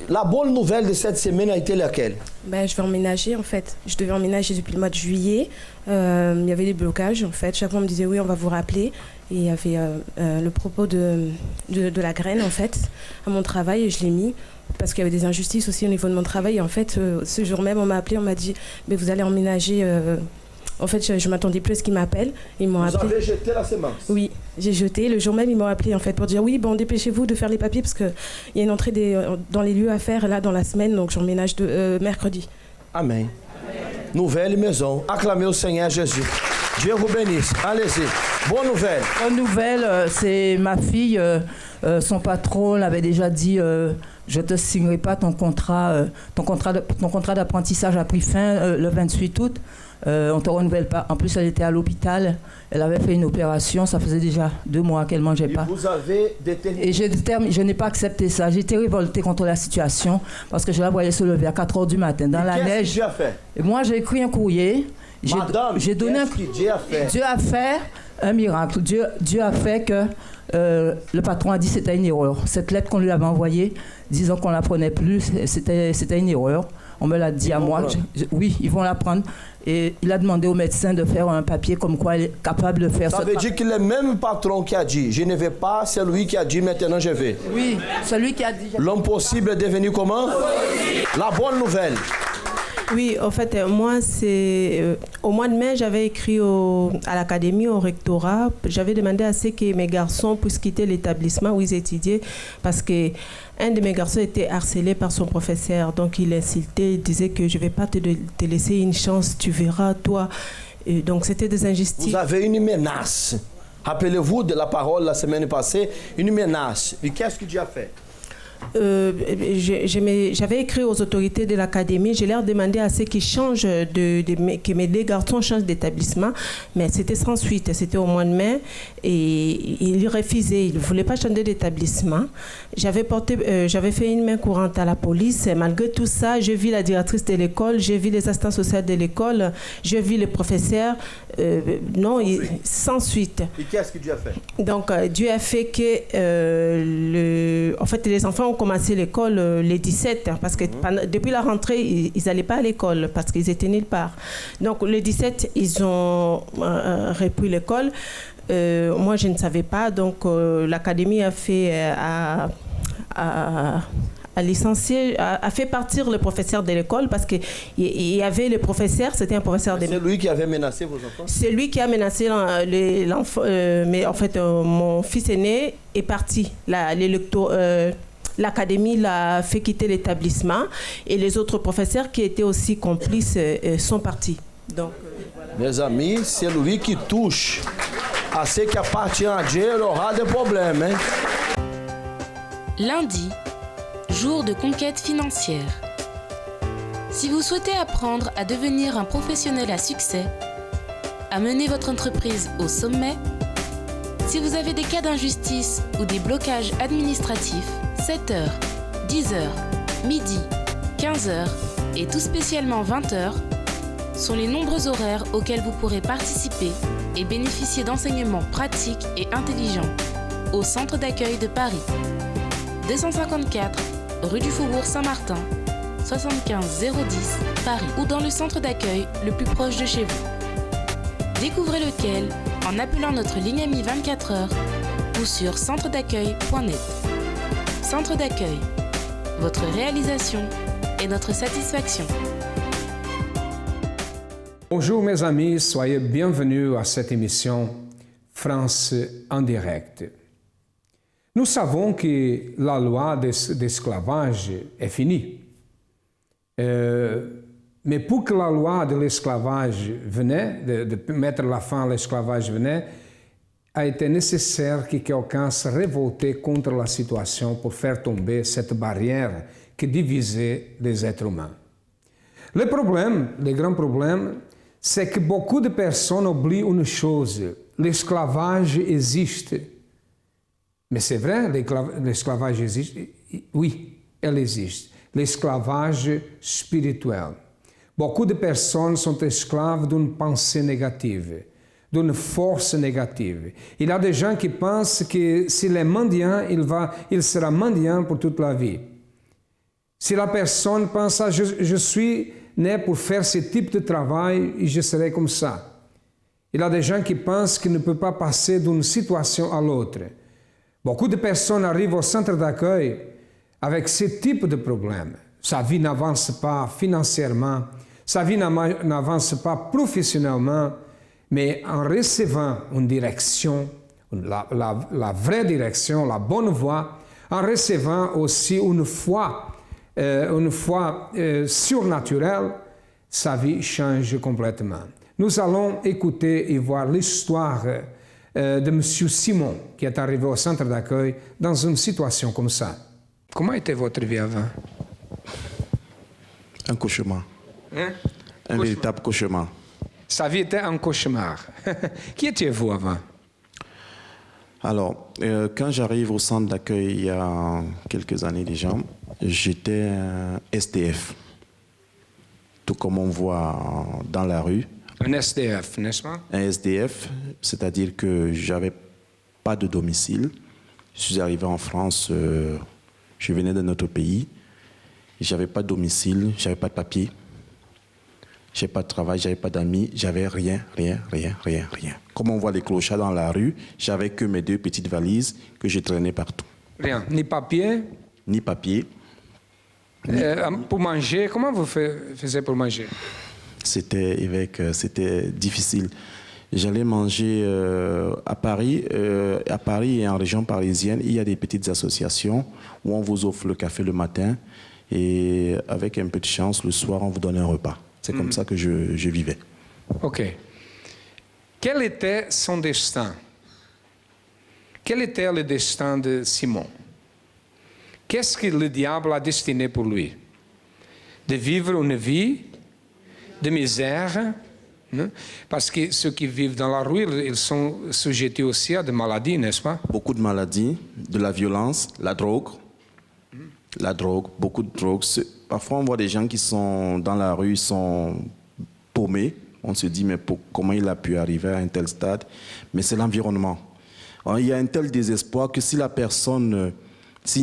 La bonne nouvelle de cette semaine a été laquelle? Je vais emménager en fait. Je devais emménager depuis le mois de juillet. Il y avait des blocages en fait. Chaque fois on me disait oui, on va vous rappeler. Et il y avait le propos de la graine en fait à mon travail et je l'ai mis parce qu'il y avait des injustices aussi au niveau de mon travail. Et en fait, ce jour même, on m'a appelé, on m'a dit mais vous allez emménager. En fait, je ne m'attendais plus à ce qu'ils m'appellent. Vous avez jeté la semence? Oui, j'ai jeté. Le jour même, ils m'ont appelé en fait pour dire oui, bon, dépêchez-vous de faire les papiers parce qu'il y a une entrée dans les lieux à faire là dans la semaine, donc j'emménage mercredi. Amen. Nouvelle maison. Acclamez au Seigneur Jésus. Dieu vous bénisse. Allez-y. Bonne nouvelle. Bonne nouvelle, c'est ma fille. Son patron l'avait déjà dit je ne te signerai pas ton contrat d'apprentissage a pris fin le 28 août. On ne te renouvelle pas. En plus, elle était à l'hôpital. Elle avait fait une opération. Ça faisait déjà 2 mois qu'elle ne mangeait pas. Vous avez déterminé. Et je n'ai pas accepté ça. J'étais révoltée contre la situation parce que je la voyais se lever à 4 h du matin dans la neige. Qu'est-ce que Dieu a fait? Et moi, j'ai écrit un courrier. J'ai donné un... Dieu a fait? Dieu a fait un miracle. Dieu a fait que le patron a dit que c'était une erreur. Cette lettre qu'on lui avait envoyée, disant qu'on ne la prenait plus, c'était une erreur. On me l'a dit à moi. Oui, ils vont la prendre. Et il a demandé au médecin de faire un papier comme quoi elle est capable de faire ça. Ça veut dire que le même patron qui a dit « je ne vais pas », c'est lui qui a dit « maintenant je vais ». Oui, celui qui a dit... L'homme possible est devenu comment? La bonne nouvelle. Oui, en fait, moi, c'est... au mois de mai, j'avais écrit à l'académie, au rectorat. J'avais demandé à ce que mes garçons puissent quitter l'établissement où ils étudiaient parce qu'un de mes garçons était harcelé par son professeur. Donc, il insultait, il disait que je ne vais pas te laisser une chance, tu verras, toi. Et donc, c'était des injustices. Vous avez une menace. Rappelez-vous de la parole la semaine passée, une menace. Et qu'est-ce que Dieu a fait? J'avais écrit aux autorités de l'académie, je leur demandais à ceux qui changent que mes 2 garçons changent d'établissement, mais c'était sans suite, c'était au mois de mai et ils refusaient, ils ne voulaient pas changer d'établissement. J'avais fait une main courante à la police, et malgré tout ça, j'ai vu la directrice de l'école, j'ai vu les assistants sociaux de l'école, j'ai vu les professeurs, sans suite. Et qu'est-ce que Dieu a fait? Donc Dieu a fait que en fait les enfants ont commencé l'école les 17 parce que depuis la rentrée ils n'allaient pas à l'école parce qu'ils étaient nulle part. Donc le 17 ils ont repris l'école. Moi je ne savais pas, donc l'académie a fait a fait partir le professeur de l'école parce qu'il y avait le professeur, c'était un professeur de... C'est lui qui avait menacé vos enfants? C'est lui qui a menacé l'enfant, mais en fait mon fils aîné est parti. L'académie l'a fait quitter l'établissement et les autres professeurs qui étaient aussi complices sont partis. Donc, voilà. Mes amis, c'est lui qui touche à ce qui appartient à Dieu, il aura des problèmes. Hein? Lundi, jour de conquête financière. Si vous souhaitez apprendre à devenir un professionnel à succès, à mener votre entreprise au sommet, si vous avez des cas d'injustice ou des blocages administratifs, 7h, 10h, midi, 15h et tout spécialement 20h sont les nombreux horaires auxquels vous pourrez participer et bénéficier d'enseignements pratiques et intelligents au Centre d'accueil de Paris. 254 rue du Faubourg Saint-Martin, 75 010 Paris ou dans le centre d'accueil le plus proche de chez vous. Découvrez lequel en appelant notre ligne amie 24h ou sur centredaccueil.net. Centre d'accueil, votre réalisation et notre satisfaction. Bonjour mes amis, soyez bienvenus à cette émission France en direct. Nous savons que la loi d'esclavage est finie. Mais pour que la loi de l'esclavage venait, de mettre la fin à l'esclavage venait, a été nécessaire que quelqu'un se révolte contre la situation pour faire tomber cette barrière qui divisait les êtres humains. Le problème, le grand problème, c'est que beaucoup de personnes oublient une chose, l'esclavage existe. Mais c'est vrai, l'esclavage existe? Oui, elle existe. L'esclavage spirituel. Beaucoup de personnes sont esclaves d'une pensée négative. d'une force négative. Il y a des gens qui pensent que s'il est mendiant, il sera mendiant pour toute la vie. Si la personne pense, je suis né pour faire ce type de travail et je serai comme ça. Il y a des gens qui pensent qu'ils ne peuvent pas passer d'une situation à l'autre. Beaucoup de personnes arrivent au centre d'accueil avec ce type de problème. Sa vie n'avance pas financièrement, sa vie n'avance pas professionnellement, mais en recevant une direction, la vraie direction, la bonne voie, en recevant aussi une foi surnaturelle, sa vie change complètement. Nous allons écouter et voir l'histoire de M. Simon, qui est arrivé au centre d'accueil dans une situation comme ça. Comment était votre vie avant? Un cauchemar. Hein? Un véritable cauchemar. Sa vie était un cauchemar. Qui étiez-vous avant? Alors, quand j'arrive au centre d'accueil il y a quelques années déjà, j'étais un SDF. Tout comme on voit dans la rue. Un SDF, n'est-ce pas? Un SDF, c'est-à-dire que j'avais pas de domicile. Je suis arrivé en France, je venais de notre pays. J'avais pas de domicile, j'avais pas de papier. J'avais pas de travail, j'avais pas d'amis, j'avais rien. Comme on voit les clochards dans la rue, j'avais que mes 2 petites valises que je traînais partout. Rien, ni papier? Ni papier. Pour manger, comment vous faisiez pour manger? C'était difficile. J'allais manger à Paris. À Paris et en région parisienne, il y a des petites associations où on vous offre le café le matin et avec un peu de chance, le soir, on vous donne un repas. C'est comme ça que je vivais. OK. Quel était son destin? Quel était le destin de Simon? Qu'est-ce que le diable a destiné pour lui? De vivre une vie de misère, hein? Parce que ceux qui vivent dans la rue, ils sont sujetés aussi à des maladies, n'est-ce pas? Beaucoup de maladies, de la violence, la drogue, beaucoup de drogue. Parfois, on voit des gens qui sont dans la rue, ils sont paumés. On se dit, mais comment il a pu arriver à un tel stade? Mais c'est l'environnement. Il y a un tel désespoir que s'il n'y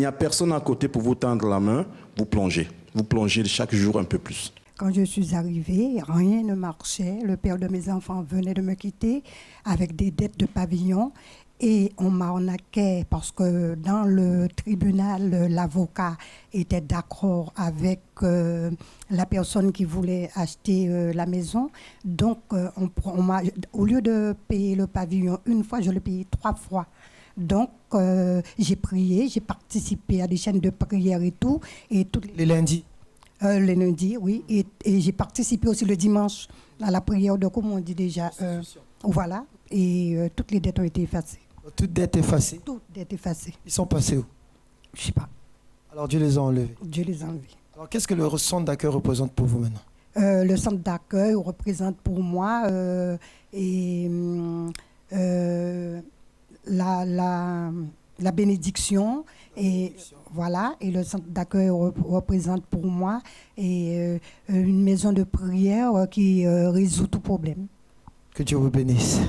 a personne à côté pour vous tendre la main, vous plongez. Vous plongez chaque jour un peu plus. Quand je suis arrivée, rien ne marchait. Le père de mes enfants venait de me quitter avec des dettes de pavillon. Et on m'arnaquait parce que dans le tribunal, l'avocat était d'accord avec la personne qui voulait acheter la maison. Donc, au lieu de payer le pavillon une fois, je l'ai payé 3 fois. Donc, j'ai prié, j'ai participé à des chaînes de prière et tout. Les lundis? Les lundis, oui. Et j'ai participé aussi le dimanche à la prière de, comme on dit déjà. Voilà. Et toutes les dettes ont été effacées. Toutes dettes effacées? Toutes dettes effacées. Ils sont passés où? Je ne sais pas. Alors Dieu les a enlevés? Dieu les a enlevés. Alors qu'est-ce que le centre d'accueil représente pour vous maintenant? Le centre d'accueil représente pour moi la bénédiction. Et voilà, et le centre d'accueil représente pour moi une maison de prière qui résout tout problème. Que Dieu vous bénisse.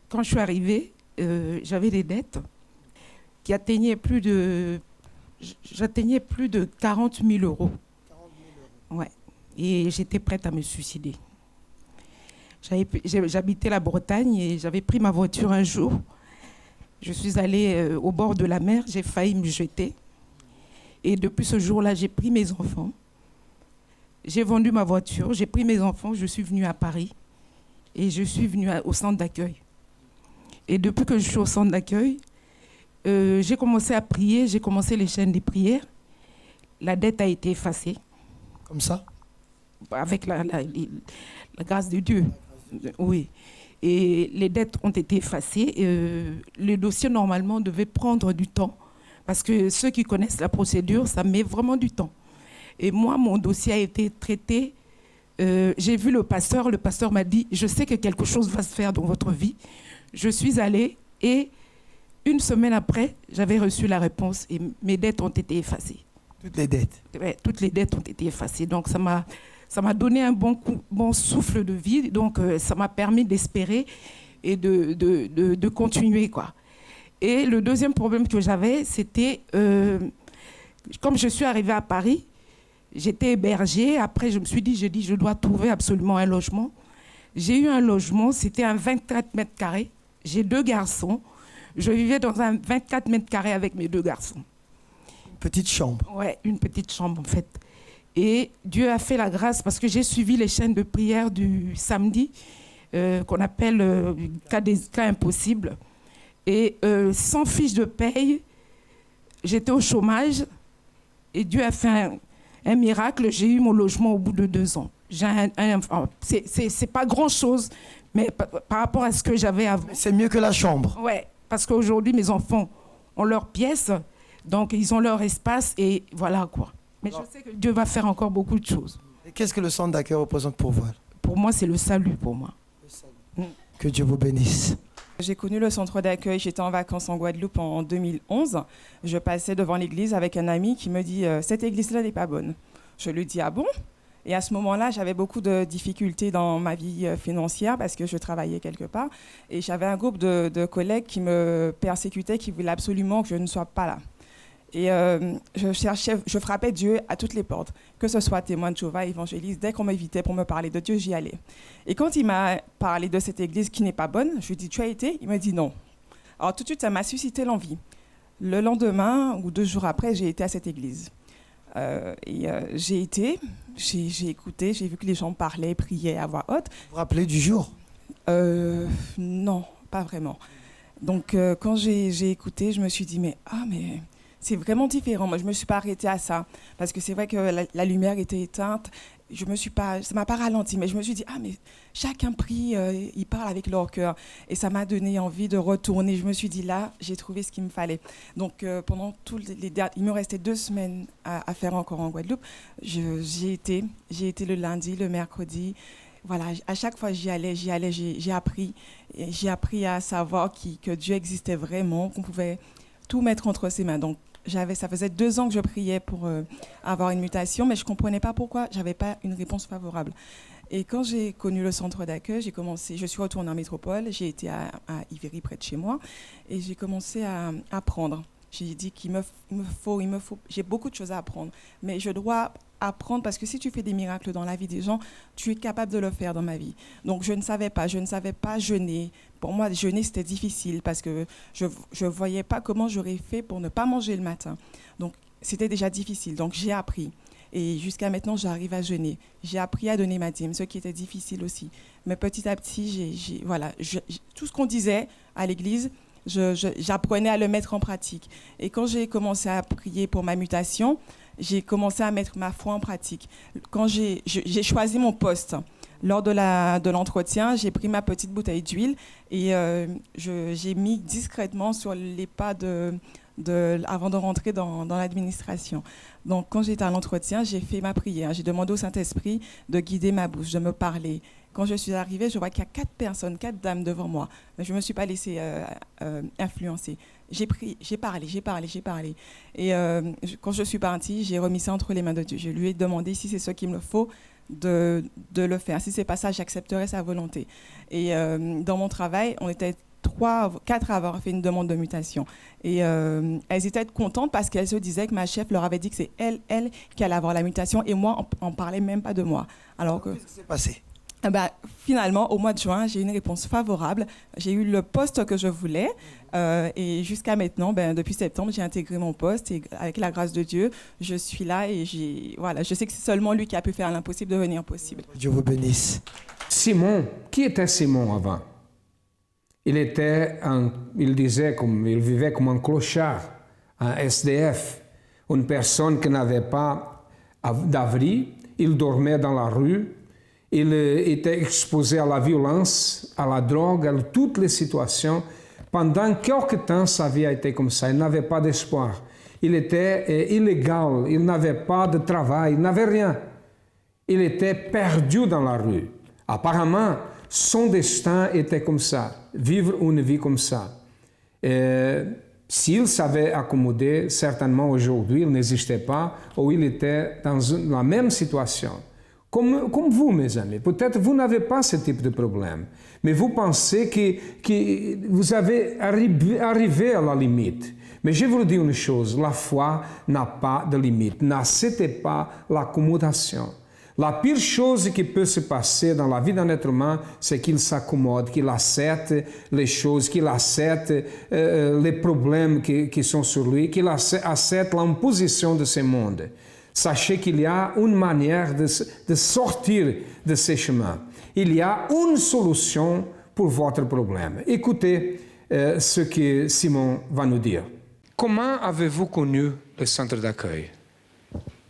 Quand je suis arrivée, j'avais des dettes qui atteignaient j'atteignais plus de 40 000 euros. Ouais. Et j'étais prête à me suicider. J'habitais la Bretagne et j'avais pris ma voiture un jour. Je suis allée au bord de la mer, j'ai failli me jeter. Et depuis ce jour-là, j'ai pris mes enfants. J'ai vendu ma voiture, j'ai pris mes enfants, je suis venue à Paris. Et je suis venue au centre d'accueil. Et depuis que je suis au centre d'accueil, j'ai commencé à prier, j'ai commencé les chaînes des prières. La dette a été effacée. Comme ça? Avec la grâce de Dieu. Oui. Et les dettes ont été effacées. Le dossier, normalement, devait prendre du temps. Parce que ceux qui connaissent la procédure, ça met vraiment du temps. Et moi, mon dossier a été traité. J'ai vu le pasteur m'a dit, je sais que quelque chose va se faire dans votre vie. Je suis allée et une semaine après, j'avais reçu la réponse et mes dettes ont été effacées. Toutes les dettes? Ouais, toutes les dettes ont été effacées. Donc ça m'a ça m'a donné un bon souffle de vie. Donc, ça m'a permis d'espérer et de continuer, quoi. Et le deuxième problème que j'avais, c'était, comme je suis arrivée à Paris, j'étais hébergée. Après, je me suis dit, je dois trouver absolument un logement. J'ai eu un logement, c'était un 24 mètres carrés. J'ai 2 garçons. Je vivais dans un 24 mètres carrés avec mes 2 garçons. Une petite chambre. Ouais, une petite chambre, en fait. Et Dieu a fait la grâce parce que j'ai suivi les chaînes de prière du samedi, qu'on appelle cas impossibles. Et sans fiche de paye, j'étais au chômage. Et Dieu a fait un miracle. J'ai eu mon logement au bout de 2 ans. C'est pas grand-chose, mais par rapport à ce que j'avais avant. C'est mieux que la chambre. Ouais, parce qu'aujourd'hui, mes enfants ont leur pièce, donc ils ont leur espace, et voilà quoi. Mais je sais que Dieu va faire encore beaucoup de choses. Et qu'est-ce que le centre d'accueil représente pour vous? Pour moi, c'est le salut, pour moi. Que Dieu vous bénisse. J'ai connu le centre d'accueil, j'étais en vacances en Guadeloupe en 2011. Je passais devant l'église avec un ami qui me dit « Cette église-là n'est pas bonne ». Je lui dis « Ah bon ?» Et à ce moment-là, j'avais beaucoup de difficultés dans ma vie financière parce que je travaillais quelque part. Et j'avais un groupe de collègues qui me persécutaient, qui voulaient absolument que je ne sois pas là. Et je frappais Dieu à toutes les portes, que ce soit témoin de Jéhovah, évangéliste. Dès qu'on m'invitait pour me parler de Dieu, j'y allais. Et quand il m'a parlé de cette église qui n'est pas bonne, je lui ai dit « Tu as été ?» Il m'a dit « Non ». Alors tout de suite, ça m'a suscité l'envie. Le lendemain ou 2 jours après, j'ai été à cette église. J'ai été, j'ai écouté, j'ai vu que les gens parlaient, priaient à voix haute. Vous vous rappelez du jour? Non, pas vraiment. Donc quand j'ai écouté, je me suis dit mais c'est vraiment différent. Moi, je me suis pas arrêtée à ça parce que c'est vrai que la lumière était éteinte. Ça m'a pas ralenti, mais je me suis dit mais chacun prie, ils parlent avec leur cœur, et ça m'a donné envie de retourner. Je me suis dit là, j'ai trouvé ce qu'il me fallait. Donc pendant il me restait 2 semaines à faire encore en Guadeloupe. J'ai été le lundi, le mercredi. Voilà, à chaque fois j'y allais, j'ai appris à savoir que Dieu existait vraiment, qu'on pouvait tout mettre entre ses mains. Donc ça faisait 2 ans que je priais pour avoir une mutation, mais je ne comprenais pas pourquoi je n'avais pas une réponse favorable. Et quand j'ai connu le centre d'accueil, je suis retournée en métropole, j'ai été à Ivry, près de chez moi, et j'ai commencé à apprendre. J'ai dit qu'il me faut, j'ai beaucoup de choses à apprendre, mais je dois apprendre parce que si tu fais des miracles dans la vie des gens, tu es capable de le faire dans ma vie. Donc je ne savais pas jeûner. Pour moi, jeûner, c'était difficile parce que je ne voyais pas comment j'aurais fait pour ne pas manger le matin. Donc c'était déjà difficile. Donc j'ai appris. Et jusqu'à maintenant, j'arrive à jeûner. J'ai appris à donner ma dîme, ce qui était difficile aussi. Mais petit à petit, tout ce qu'on disait à l'église, j'apprenais à le mettre en pratique. Et quand j'ai commencé à prier pour ma mutation, j'ai commencé à mettre ma foi en pratique. Quand j'ai choisi mon poste, lors de l'entretien, j'ai pris ma petite bouteille d'huile et j'ai mis discrètement sur les pas avant de rentrer dans l'administration. Donc, quand j'étais à l'entretien, j'ai fait ma prière. J'ai demandé au Saint-Esprit de guider ma bouche, de me parler. Quand je suis arrivée, je vois qu'il y a 4 personnes, 4 dames devant moi. Mais je ne me suis pas laissée influencer. J'ai parlé. Et quand je suis partie, j'ai remis ça entre les mains de Dieu. Je lui ai demandé si c'est ce qu'il me faut de le faire. Si ce n'est pas ça, j'accepterai sa volonté. Et dans mon travail, on était 4 à avoir fait une demande de mutation. Et elles étaient contentes parce qu'elles se disaient que ma chef leur avait dit que c'est elle qui allait avoir la mutation, et moi, on ne parlait même pas de moi. Alors que... Qu'est-ce qui s'est passé? Finalement, au mois de juin, j'ai eu une réponse favorable. J'ai eu le poste que je voulais. Et jusqu'à maintenant, depuis septembre, j'ai intégré mon poste. Et avec la grâce de Dieu, je suis là. Et je sais que c'est seulement lui qui a pu faire l'impossible devenir possible. Dieu vous bénisse. Simon, qui était Simon avant? Il vivait comme un clochard, un SDF, une personne qui n'avait pas d'abri. Il dormait dans la rue. Il était exposé à la violence, à la drogue, à toutes les situations. Pendant quelque temps, sa vie a été comme ça. Il n'avait pas d'espoir. Il était illégal. Il n'avait pas de travail. Il n'avait rien. Il était perdu dans la rue. Apparemment, son destin était comme ça. Vivre une vie comme ça. S'il s'avait accommodé, certainement aujourd'hui, il n'existait pas, ou il était dans la même situation. Comme vous, mes amis. Peut-être vous n'avez pas ce type de problème, mais vous pensez que vous avez arrivé à la limite. Mais je vous dis une chose, la foi n'a pas de limite. N'acceptez pas l'accommodation. La pire chose qui peut se passer dans la vie d'un être humain, c'est qu'il s'accommode, qu'il accepte les choses, qu'il accepte les problèmes qui sont sur lui, qu'il accepte l'imposition de ce monde. Sachez qu'il y a une manière de sortir de ces chemins. Il y a une solution pour votre problème. Écoutez ce que Simon va nous dire. Comment avez-vous connu le centre d'accueil?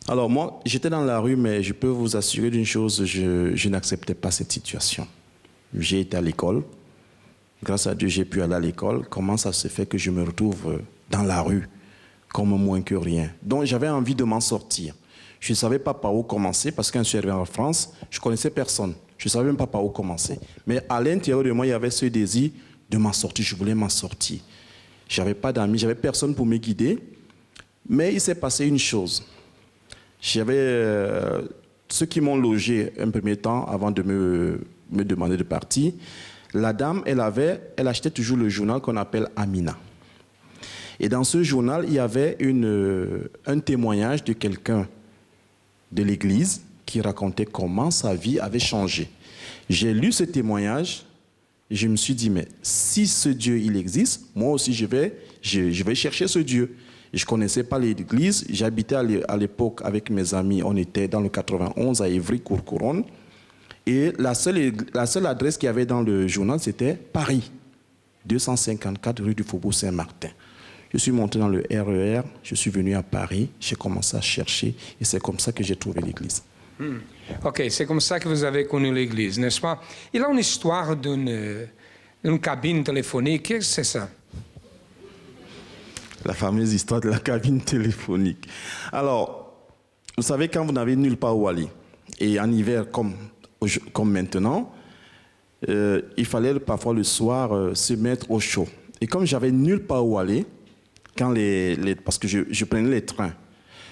Alors moi, j'étais dans la rue, mais je peux vous assurer d'une chose, je n'acceptais pas cette situation. J'ai été à l'école. Grâce à Dieu, j'ai pu aller à l'école. Comment ça se fait que je me retrouve dans la rue, comme moins que rien? Donc j'avais envie de m'en sortir. Je ne savais pas par où commencer, parce que quand je suis arrivé en France, je ne connaissais personne. Je ne savais même pas par où commencer. Mais à l'intérieur de moi, il y avait ce désir de m'en sortir. Je voulais m'en sortir. Je n'avais pas d'amis, je n'avais personne pour me guider. Mais il s'est passé une chose. J'avais ceux qui m'ont logé un premier temps avant de me demander de partir. La dame, elle achetait toujours le journal qu'on appelle Amina. Et dans ce journal, il y avait un témoignage de quelqu'un de l'église qui racontait comment sa vie avait changé. J'ai lu ce témoignage et je me suis dit, mais si ce Dieu, il existe, moi aussi je vais chercher ce Dieu. Et je ne connaissais pas l'église, j'habitais à l'époque avec mes amis, on était dans le 91 à Évry-Courcouronnes. Et la seule adresse qu'il y avait dans le journal, c'était Paris, 254 rue du Faubourg Saint-Martin. Je suis monté dans le RER, je suis venu à Paris, j'ai commencé à chercher et c'est comme ça que j'ai trouvé l'église. Ok, c'est comme ça que vous avez connu l'église, n'est-ce pas? Il a une histoire d'une cabine téléphonique, qu'est-ce que c'est ça? La fameuse histoire de la cabine téléphonique. Alors, vous savez, quand vous n'avez nulle part où aller, et en hiver comme maintenant, il fallait parfois le soir se mettre au chaud. Et comme j'avais nulle part où aller, parce que je prenais les trains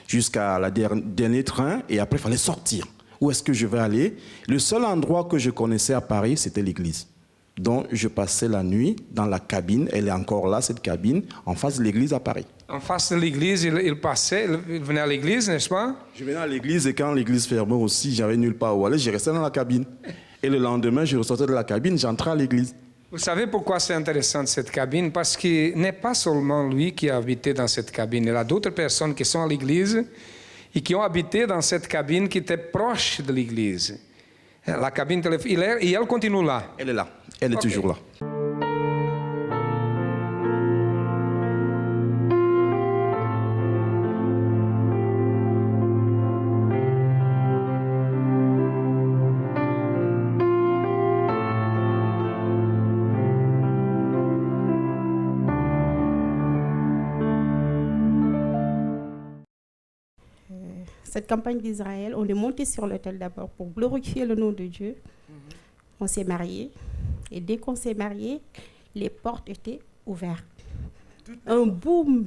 jusqu'à la dernier train, et après il fallait sortir. Où est-ce que je vais aller? Le seul endroit que je connaissais à Paris, c'était l'église. Donc je passais la nuit dans la cabine, elle est encore là, cette cabine, en face de l'église à Paris. En face de l'église, il venait à l'église, n'est-ce pas? Je venais à l'église et quand l'église fermait aussi, j'avais nulle part où aller, je restais dans la cabine. Et le lendemain, je ressortais de la cabine, j'entrais à l'église. Vous savez pourquoi c'est intéressant cette cabine? Parce que n'est pas seulement lui qui a habité dans cette cabine. Il y a d'autres personnes qui sont à l'église et qui ont habité dans cette cabine qui était proche de l'église. La cabine téléphonique, et elle continue là. Elle est là, elle est toujours là. Cette campagne d'Israël, on est monté sur l'autel d'abord pour glorifier le nom de Dieu. On s'est mariés. Et dès qu'on s'est mariés, les portes étaient ouvertes. Un boom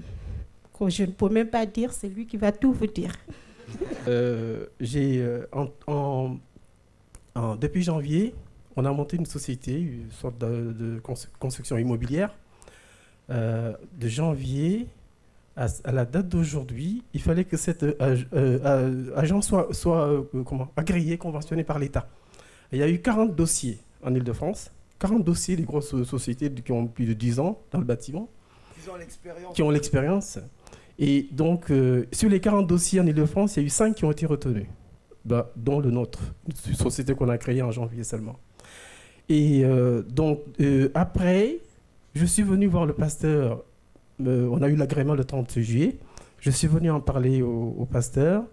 que je ne peux même pas dire, c'est lui qui va tout vous dire. Depuis janvier, on a monté une société, une sorte de construction immobilière. De janvier à la date d'aujourd'hui, il fallait que cet agence soit agréé, conventionné par l'État. Il y a eu 40 dossiers en Île-de-France, 40 dossiers des grosses sociétés qui ont plus de 10 ans dans le bâtiment, qui ont l'expérience. Et donc, sur les 40 dossiers en Île-de-France, il y a eu 5 qui ont été retenus, dont le nôtre, une société qu'on a créée en janvier seulement. Et après, je suis venu voir le pasteur. On a eu l'agrément le 30 juillet. Je suis venu en parler au pasteur.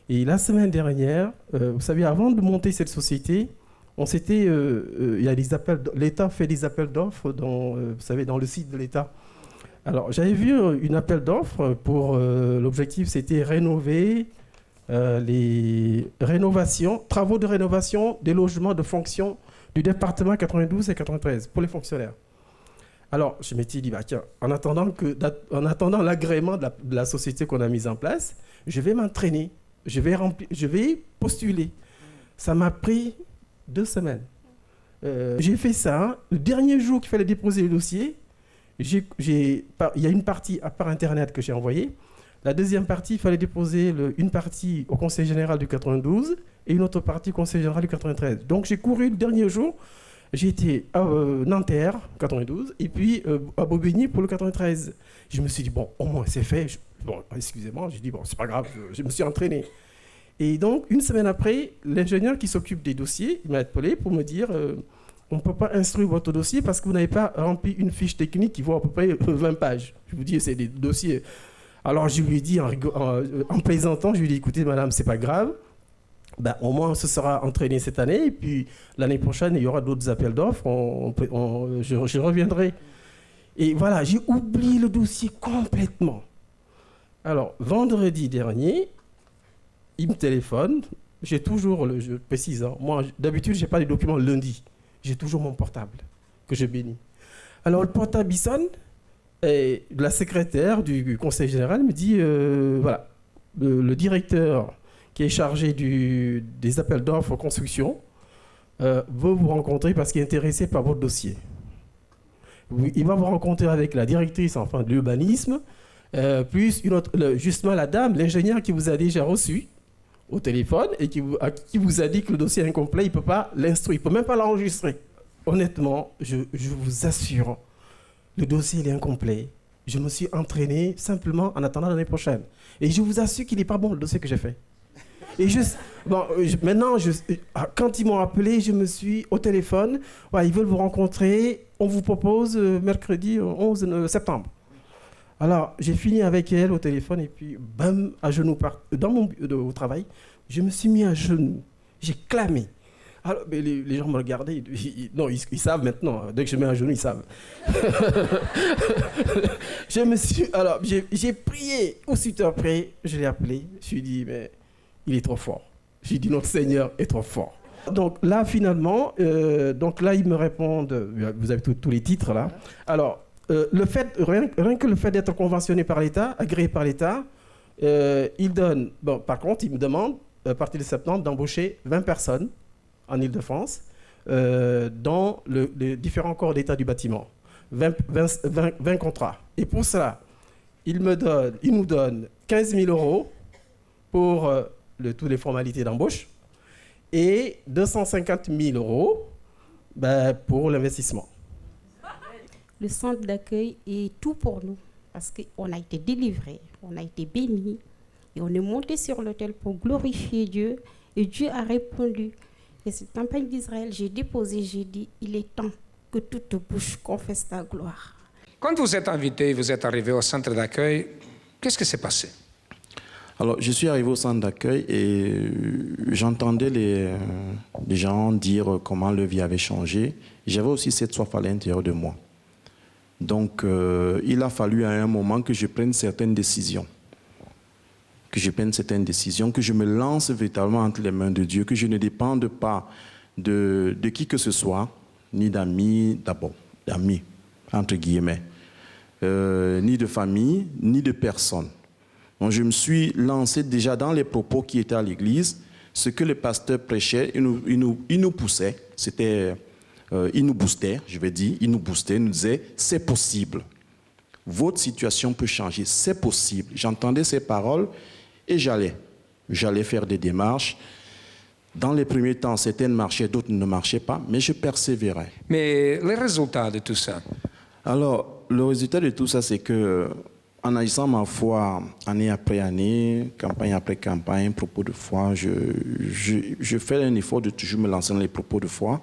Et la semaine dernière, vous savez, avant de monter cette société, il y a des appels, l'État fait des appels d'offres vous savez, dans le site de l'État. Alors, j'avais vu une appel d'offres pour l'objectif, c'était rénover les travaux de rénovation des logements de fonction du département 92 et 93 pour les fonctionnaires. Alors, je m'étais dit, tiens, en attendant l'agrément de la société qu'on a mise en place, je vais m'entraîner, je vais postuler. Ça m'a pris 2 semaines. J'ai fait ça. Le dernier jour qu'il fallait déposer le dossier, il y a une partie par Internet que j'ai envoyée. La deuxième partie, il fallait déposer une partie au Conseil général du 92 et une autre partie au Conseil général du 93. Donc j'ai couru le dernier jour. J'ai été à Nanterre, 92, et puis à Bobigny pour le 93. Je me suis dit, bon, au moins c'est fait. Bon, excusez-moi, j'ai dit, bon, c'est pas grave, je me suis entraîné. Et donc, une semaine après, l'ingénieur qui s'occupe des dossiers, il m'a appelé pour me dire, on ne peut pas instruire votre dossier parce que vous n'avez pas rempli une fiche technique qui vaut à peu près 20 pages. Je vous dis, c'est des dossiers. Alors, je lui ai dit, en plaisantant, je lui ai dit, écoutez, madame, c'est pas grave. Ben, au moins, on se sera entraîné cette année. Et puis, l'année prochaine, il y aura d'autres appels d'offres. Je reviendrai. Et voilà, j'ai oublié le dossier complètement. Alors, vendredi dernier, il me téléphone. J'ai toujours, je précise, hein, moi, d'habitude, je n'ai pas les documents le lundi. J'ai toujours mon portable que je bénis. Alors, le portable, il sonne. Et la secrétaire du conseil général me dit, voilà, le directeur qui est chargé des appels d'offres en construction, veut vous rencontrer parce qu'il est intéressé par votre dossier. Il va vous rencontrer avec la directrice de l'urbanisme, plus une autre, justement la dame, l'ingénieur qui vous a déjà reçu au téléphone et qui vous a dit que le dossier est incomplet, il ne peut pas l'instruire, il ne peut même pas l'enregistrer. Honnêtement, je vous assure, le dossier il est incomplet. Je me suis entraîné simplement en attendant l'année prochaine. Et je vous assure qu'il n'est pas bon le dossier que j'ai fait. Et maintenant, quand ils m'ont appelé, je me suis au téléphone. Ouais, ils veulent vous rencontrer. On vous propose mercredi 11 septembre. Alors, j'ai fini avec elle au téléphone et puis, bam, à genoux, dans mon au travail, je me suis mis à genoux. J'ai clamé. Alors, mais les gens me regardaient. Ils savent maintenant. Dès que je mets à genoux, ils savent. J'ai prié. Aussitôt après, je l'ai appelé. Je lui ai dit, mais il est trop fort. J'ai dit, notre Seigneur est trop fort. Donc là, finalement, ils me répondent, vous avez tous les titres là. Alors, rien que le fait d'être conventionné par l'État, agréé par l'État, par contre, il me demande, à partir de septembre, d'embaucher 20 personnes en Ile-de-France, dans les différents corps d'État du bâtiment. 20 contrats. Et pour ça, il nous donne 15 000 euros pour toutes les formalités d'embauche et 250 000 euros pour l'investissement. Le centre d'accueil est tout pour nous parce qu'on a été délivrés, on a été bénis et on est monté sur l'autel pour glorifier Dieu et Dieu a répondu. Et cette campagne d'Israël, j'ai dit, il est temps que toute bouche confesse ta gloire. Quand vous êtes invité, vous êtes arrivé au centre d'accueil, qu'est-ce qui s'est passé? Alors, je suis arrivé au centre d'accueil et j'entendais les gens dire comment leur vie avait changé. J'avais aussi cette soif à l'intérieur de moi. Donc, il a fallu à un moment que je prenne certaines décisions. Que je me lance véritablement entre les mains de Dieu, que je ne dépende pas de qui que ce soit, ni d'amis, d'amis, entre guillemets, ni de famille, ni de personne. Donc, je me suis lancé déjà dans les propos qui étaient à l'église, ce que le pasteur prêchait, il nous poussait, il nous boostait, il nous disait, c'est possible. Votre situation peut changer, c'est possible. J'entendais ces paroles et j'allais faire des démarches. Dans les premiers temps, certaines marchaient, d'autres ne marchaient pas, mais je persévérais. Mais les résultats de tout ça? Alors, le résultat de tout ça, c'est que en agissant ma foi année après année, campagne après campagne, propos de foi, je fais un effort de toujours me lancer dans les propos de foi.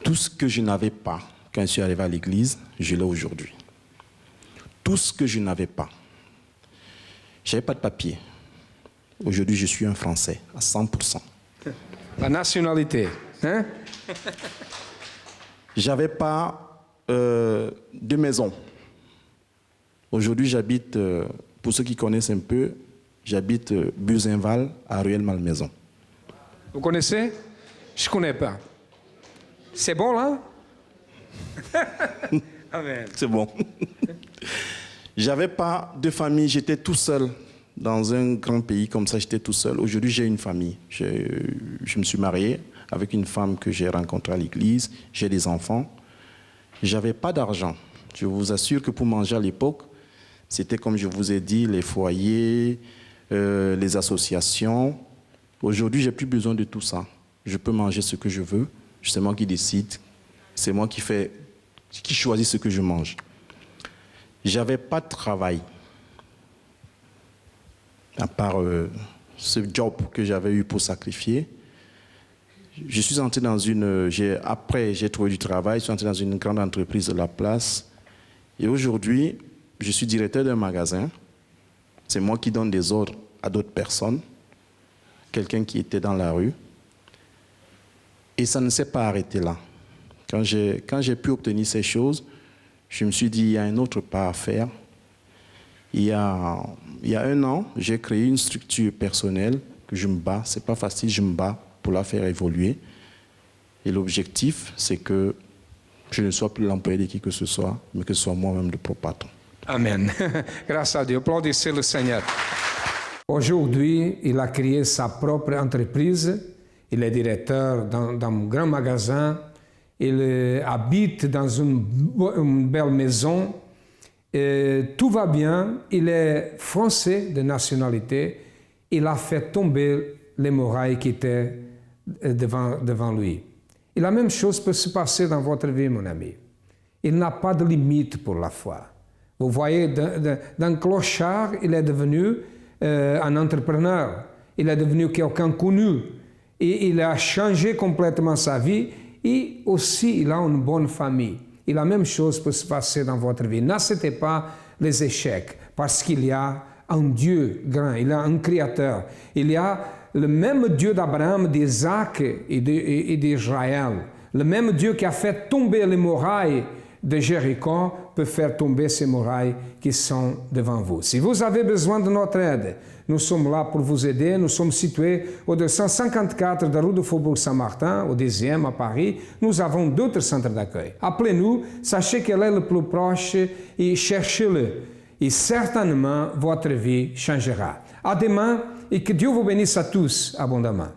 Tout ce que je n'avais pas quand je suis arrivé à l'église, je l'ai aujourd'hui. Tout ce que je n'avais pas. Je n'avais pas de papier. Aujourd'hui, je suis un Français à 100%. La nationalité, hein? J'avais pas de maison. Aujourd'hui, j'habite, pour ceux qui connaissent un peu, j'habite Buzenval à Rueil-Malmaison. Vous connaissez? Je ne connais pas. C'est bon là? Amen. C'est bon. J'avais pas de famille, j'étais tout seul Dans un grand pays comme ça, j'étais tout seul. Aujourd'hui, j'ai une famille. Je me suis marié avec une femme que j'ai rencontrée à l'église. J'ai des enfants. Je n'avais pas d'argent. Je vous assure que pour manger à l'époque, c'était comme je vous ai dit, les foyers, les associations. Aujourd'hui, je n'ai plus besoin de tout ça. Je peux manger ce que je veux. C'est moi qui décide. C'est moi qui choisis ce que je mange. Je n'avais pas de travail. À part ce job que j'avais eu pour sacrifier. Je suis entré dans après j'ai trouvé du travail, je suis entré dans une grande entreprise de la place. Et aujourd'hui, je suis directeur d'un magasin. C'est moi qui donne des ordres à d'autres personnes. Quelqu'un qui était dans la rue. Et ça ne s'est pas arrêté là. Quand j'ai pu obtenir ces choses, je me suis dit, il y a un autre pas à faire. Il y a 1 an, j'ai créé une structure personnelle que je me bats. Ce n'est pas facile, je me bats pour la faire évoluer. Et l'objectif, c'est que je ne sois plus l'employé de qui que ce soit, mais que ce soit moi-même le propre patron. Amen. Grâce à Dieu. Applaudissez le Seigneur. Aujourd'hui, il a créé sa propre entreprise. Il est directeur d'un grand magasin. Il habite dans une belle maison. Tout va bien, il est français de nationalité, il a fait tomber l'hémorragie qui était devant lui. Et la même chose peut se passer dans votre vie, mon ami. Il n'a pas de limite pour la foi. Vous voyez, d'un clochard, il est devenu un entrepreneur, il est devenu quelqu'un connu, et il a changé complètement sa vie, et aussi il a une bonne famille. Et la même chose peut se passer dans votre vie. N'acceptez pas les échecs, parce qu'il y a un Dieu grand, il y a un Créateur. Il y a le même Dieu d'Abraham, d'Isaac et d'Israël. Le même Dieu qui a fait tomber les murailles de Jéricho peut faire tomber ces murailles qui sont devant vous. Si vous avez besoin de notre aide, nous sommes là pour vous aider. Nous sommes situés au 254 de la rue du Faubourg Saint-Martin, au 10e à Paris. Nous avons d'autres centres d'accueil. Appelez-nous, sachez quel est le plus proche et cherchez-le. Et certainement, votre vie changera. À demain et que Dieu vous bénisse à tous abondamment.